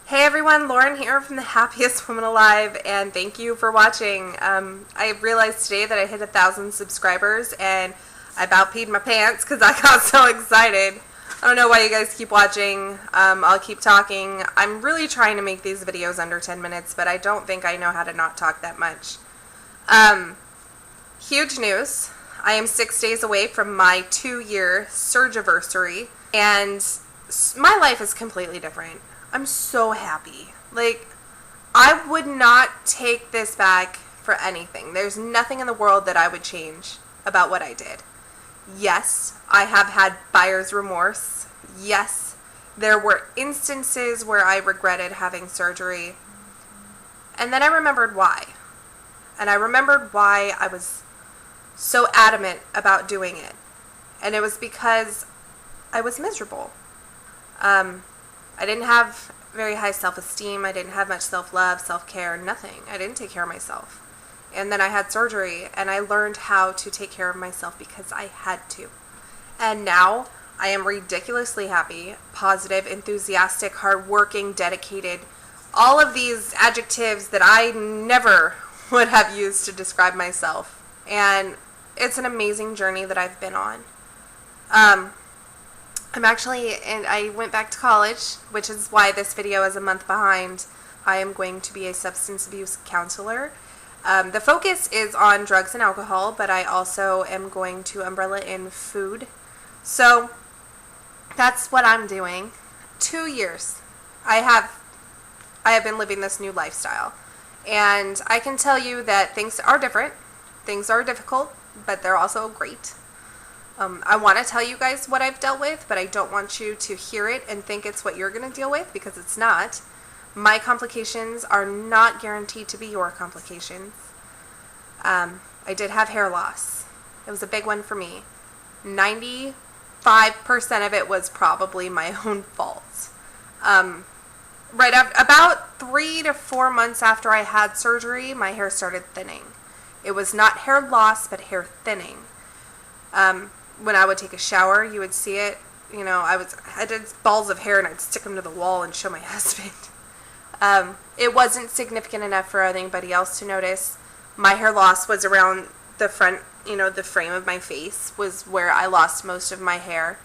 Hey everyone, Lauren here from the Happiest Woman Alive, and thank you for watching. I realized today that I hit 1,000 subscribers, and I about peed my pants because I got so excited. I don't know why you guys keep watching. I'll keep talking. I'm really trying to make these videos under 10 minutes, but I don't think I know how to not talk that much. Huge news. I am 6 days away from my 2-year Surgiversary, and my life is completely different. I'm so happy. Like, I would not take this back for anything. There's nothing in the world that I would change about what I did. Yes, I have had buyer's remorse. Yes, there were instances where I regretted having surgery. And then I remembered why. And I remembered why I was so adamant about doing it. And it was because I was miserable. I didn't have very high self-esteem. I didn't have much self-love, self-care, nothing. I didn't take care of myself. And then I had surgery, and I learned how to take care of myself because I had to. And now I am ridiculously happy, positive, enthusiastic, hardworking, dedicated, all of these adjectives that I never would have used to describe myself. And it's an amazing journey that I've been on. I went back to college, which is why this video is a month behind. I am going to be a substance abuse counselor. The focus is on drugs and alcohol, but I also am going to umbrella in food. So that's what I'm doing. 2 years. I have been living this new lifestyle. And I can tell you that things are different. Things are difficult, but they're also great. I want to tell you guys what I've dealt with, but I don't want you to hear it and think it's what you're going to deal with, because it's not. My complications are not guaranteed to be your complications. I did have hair loss. It was a big one for me. 95% of it was probably my own fault. About 3 to 4 months after I had surgery, my hair started thinning. It was not hair loss, but hair thinning. When I would take a shower, you would see it. You know, I did balls of hair and I'd stick them to the wall and show my husband. It wasn't significant enough for anybody else to notice. My hair loss was around the front, the frame of my face was where I lost most of my hair.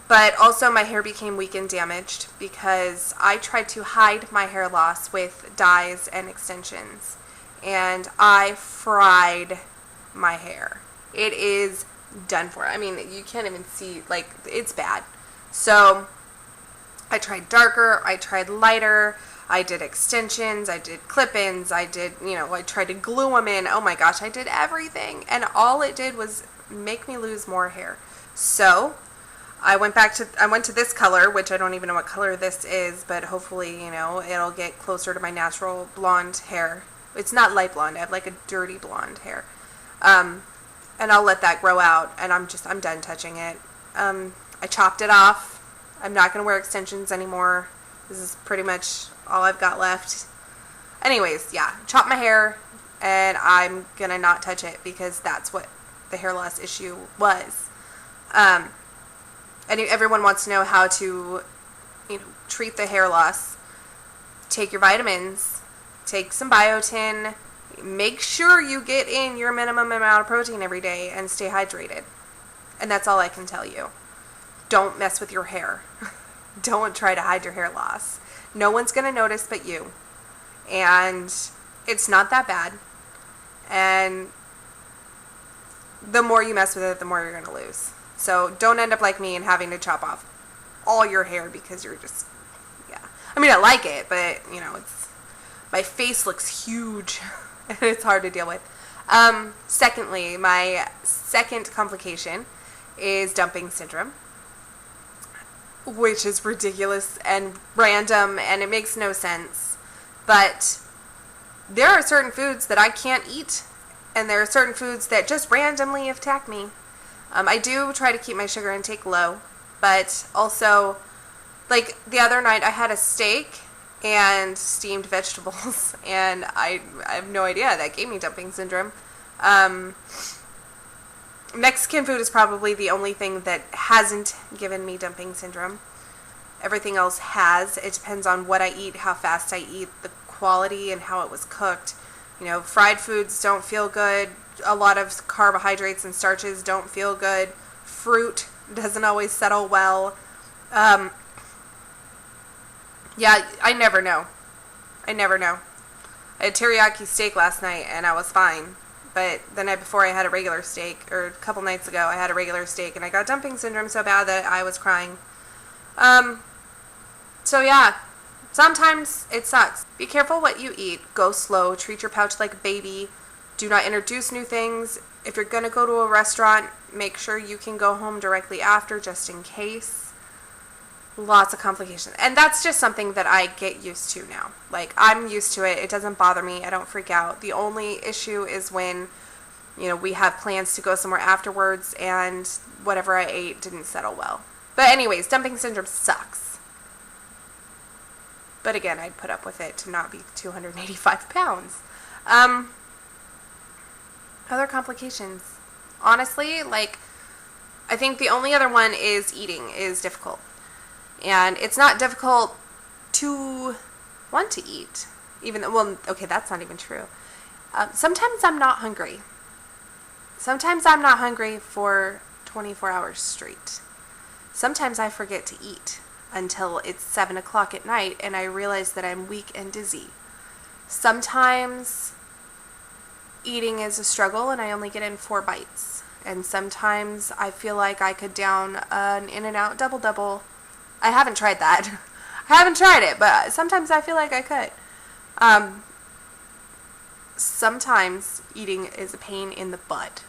But also my hair became weak and damaged because I tried to hide my hair loss with dyes and extensions. And I fried my hair. It is done for. I mean, you can't even see, like, it's bad. So I tried darker, I tried lighter, I did extensions, I did clip-ins, I tried to glue them in. Oh my gosh, I did everything. And all it did was make me lose more hair. So I went to this color, which I don't even know what color this is, but hopefully, it'll get closer to my natural blonde hair. It's not light blonde. I have like a dirty blonde hair. And I'll let that grow out, and I'm done touching it. I chopped it off. I'm not going to wear extensions anymore. This is pretty much all I've got left. Anyways, yeah, chop my hair, and I'm going to not touch it because that's what the hair loss issue was. And everyone wants to know how to, treat the hair loss. Take your vitamins. Take some biotin. Make sure you get in your minimum amount of protein every day and stay hydrated. And that's all I can tell you. Don't mess with your hair. Don't try to hide your hair loss. No one's going to notice but you. And it's not that bad. And the more you mess with it, the more you're going to lose. So don't end up like me and having to chop off all your hair because you're just, yeah. I mean, I like it, but, my face looks huge. And it's hard to deal with. Secondly, my second complication is dumping syndrome, which is ridiculous and random, and it makes no sense. But there are certain foods that I can't eat, and there are certain foods that just randomly attack me. I do try to keep my sugar intake low, but also, like the other night I had a steak and steamed vegetables, and I have no idea. That gave me dumping syndrome. Mexican food is probably the only thing that hasn't given me dumping syndrome. Everything else has. It depends on what I eat, how fast I eat, the quality, and how it was cooked. You know, fried foods don't feel good. A lot of carbohydrates and starches don't feel good. Fruit doesn't always settle well. Yeah, I never know. I never know. I had teriyaki steak last night, and I was fine. But the night before, I had a regular steak, or a couple nights ago, I had a regular steak, and I got dumping syndrome so bad that I was crying. So yeah, sometimes it sucks. Be careful what you eat. Go slow. Treat your pouch like a baby. Do not introduce new things. If you're going to go to a restaurant, make sure you can go home directly after, just in case. Lots of complications. And that's just something that I get used to now. Like, I'm used to it. It doesn't bother me. I don't freak out. The only issue is when, you know, we have plans to go somewhere afterwards and whatever I ate didn't settle well. But anyways, dumping syndrome sucks. But again, I'd put up with it to not be 285 pounds. Other complications. Honestly, like, I think the only other one is eating is difficult. And it's not difficult to want to eat. Even though, well, okay, that's not even true. Sometimes I'm not hungry. Sometimes I'm not hungry for 24 hours straight. Sometimes I forget to eat until it's 7 o'clock at night and I realize that I'm weak and dizzy. Sometimes eating is a struggle and I only get in 4 bites. And sometimes I feel like I could down an In-N-Out double-double. I haven't tried that. I haven't tried it, but sometimes I feel like I could. Sometimes eating is a pain in the butt.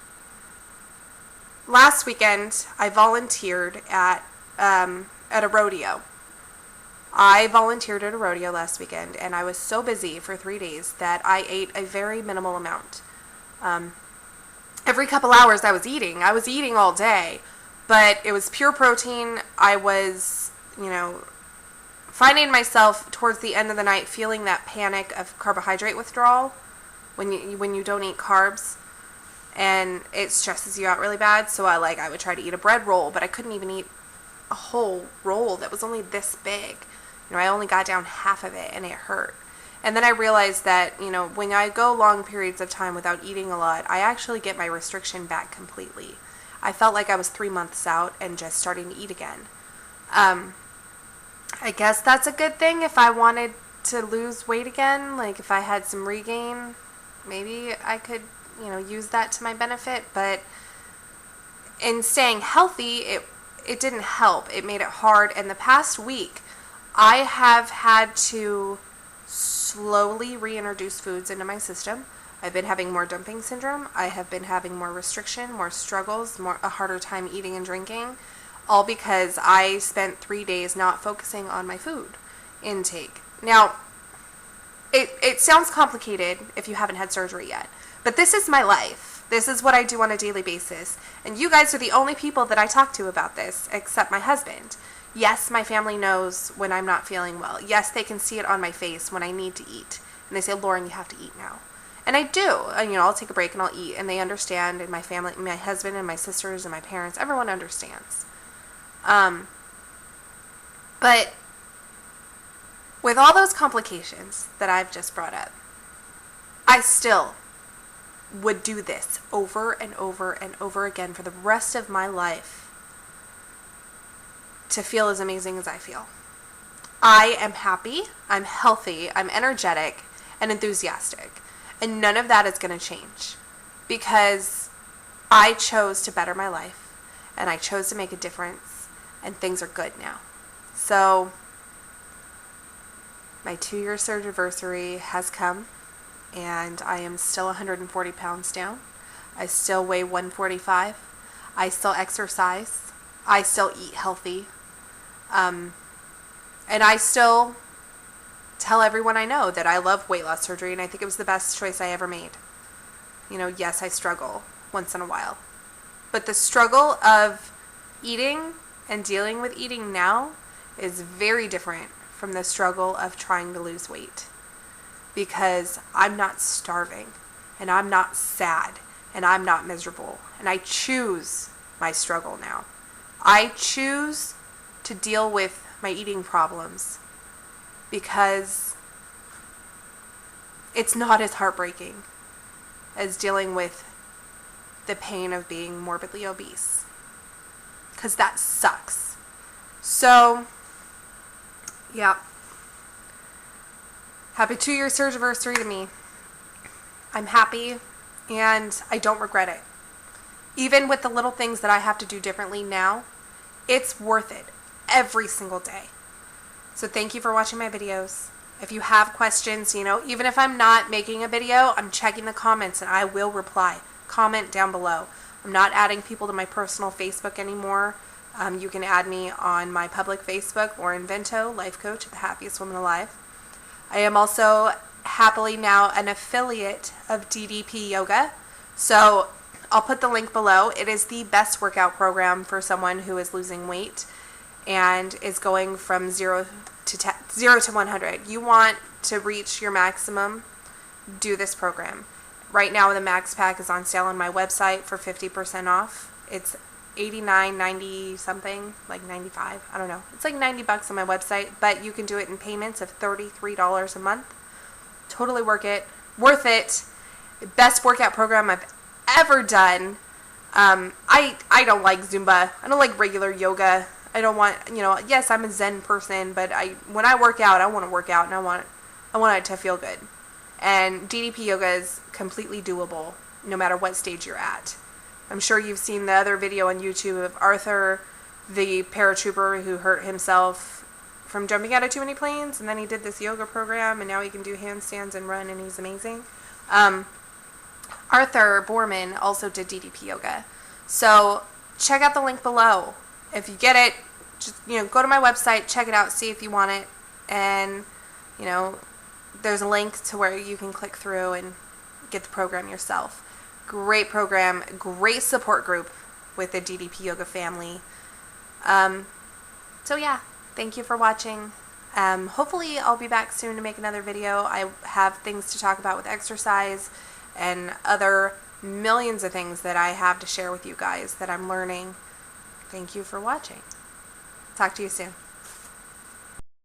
Last weekend, I volunteered at a rodeo. I volunteered at a rodeo last weekend, and I was so busy for 3 days that I ate a very minimal amount. Every couple hours I was eating all day, but it was pure protein. I was, you know, finding myself towards the end of the night feeling that panic of carbohydrate withdrawal when you don't eat carbs, and it stresses you out really bad. So I would try to eat a bread roll, but I couldn't even eat a whole roll that was only this big. You know, I only got down half of it and it hurt. And then I realized that, you know, when I go long periods of time without eating a lot, I actually get my restriction back completely. I felt like I was 3 months out and just starting to eat again. I guess that's a good thing if I wanted to lose weight again. Like, if I had some regain, maybe I could, you know, use that to my benefit. But in staying healthy, it didn't help. It made it hard. And the past week, I have had to slowly reintroduce foods into my system. I've been having more dumping syndrome. I have been having more restriction, more struggles, a harder time eating and drinking, all because I spent 3 days not focusing on my food intake. Now, it sounds complicated if you haven't had surgery yet, but this is my life. This is what I do on a daily basis. And you guys are the only people that I talk to about this, except my husband. Yes, my family knows when I'm not feeling well. Yes, they can see it on my face when I need to eat. And they say, Lauren, you have to eat now. And I do. And, you know, I'll take a break and I'll eat. And they understand. And my family, my husband and my sisters and my parents, everyone understands. But with all those complications that I've just brought up, I still would do this over and over and over again for the rest of my life to feel as amazing as I feel. I am happy, I'm healthy, I'm energetic, and enthusiastic. And none of that is going to change because I chose to better my life and I chose to make a difference, and things are good now. So my 2-year surgiversary has come, and I am still 140 pounds down. I still weigh 145. I still exercise. I still eat healthy. And I still tell everyone I know that I love weight loss surgery, and I think it was the best choice I ever made. You know, yes, I struggle once in a while. But the struggle of eating and dealing with eating now is very different from the struggle of trying to lose weight. Because I'm not starving, and I'm not sad, and I'm not miserable. And I choose my struggle now. I choose to deal with my eating problems, because it's not as heartbreaking as dealing with the pain of being morbidly obese, because that sucks. So, yeah. Happy 2-year Surgiversary to me. I'm happy and I don't regret it. Even with the little things that I have to do differently now, it's worth it every single day. So thank you for watching my videos. If you have questions, even if I'm not making a video, I'm checking the comments and I will reply. Comment down below. I'm not adding people to my personal Facebook anymore. You can add me on my public Facebook, Lauren Vento, Life Coach, the happiest woman alive. I am also happily now an affiliate of DDP Yoga. So I'll put the link below. It is the best workout program for someone who is losing weight and is going from 0 to 100. You want to reach your maximum, do this program. Right now the Max Pack is on sale on my website for 50% off. It's $89, $90 something, like $95. I don't know. It's like $90 on my website, but you can do it in payments of $33 a month. Totally worth it. Best workout program I've ever done. I don't like Zumba. I don't like regular yoga. I don't want, yes, I'm a Zen person, but when I work out, I want to work out and I want it to feel good. And DDP yoga is completely doable no matter what stage you're at. I'm sure you've seen the other video on YouTube of Arthur, the paratrooper who hurt himself from jumping out of too many planes, and then he did this yoga program, and now he can do handstands and run, and he's amazing. Arthur Borman also did DDP yoga. So check out the link below. If you get it, just go to my website, check it out, see if you want it, and there's a link to where you can click through and get the program yourself. Great program, great support group with the DDP Yoga family. So yeah, thank you for watching. Hopefully I'll be back soon to make another video. I have things to talk about with exercise and other millions of things that I have to share with you guys that I'm learning. Thank you for watching. Talk to you soon.